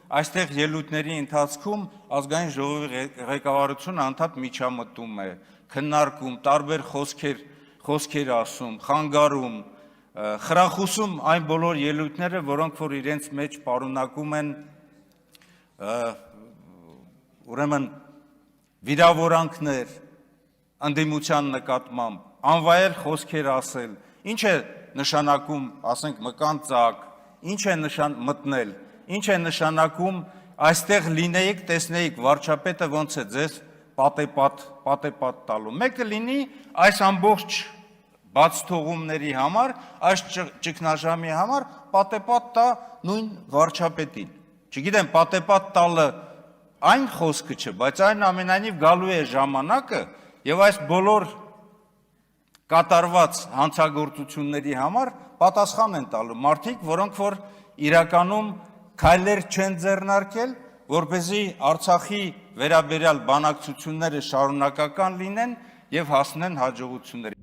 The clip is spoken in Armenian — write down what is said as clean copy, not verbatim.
այստեղ ելույթների ընթացքում ազգային ժողովի ղեկավարությունը անդադ միջամտում է, քննարկում, տարբեր խոսքեր ասում, խանգարում, խրախուսում այն բոլոր ելույթները, որոնք որ իրենց մեջ պարունակում են ուրեմն վիրավորանքներ, ընդդիմության նկատմամբ, անվայել խոսքեր ասել, ինչ է նշանակում, ասենք, մկան ծակ, ինչ է մտնել, ինչ է նշանակում այստեղ լինեիք, տեսնեիք վարչապետը ոնց է ձեզ պատեպատ տալու։ Մեկը լինի այս ամբողջ բաց թողումների համար, այս ճգնաժամի համար պատեպատ տա նույն վարչապետին։ Չգիտեմ, պատեպատ տալը այն խոսքը չէ, բայց այն ամենայնիվ գալու է ժամանակը եւ այս բոլոր կատարված հանցագործությունների համար պատասխան են տալու մարդիկ, որոնք որ իրականում քայլեր չեն ձեռնարկել, որպեսզի Արցախի վերաբերյալ բանակցությունները շարունակական լինեն եւ հասնեն հաջողությունների։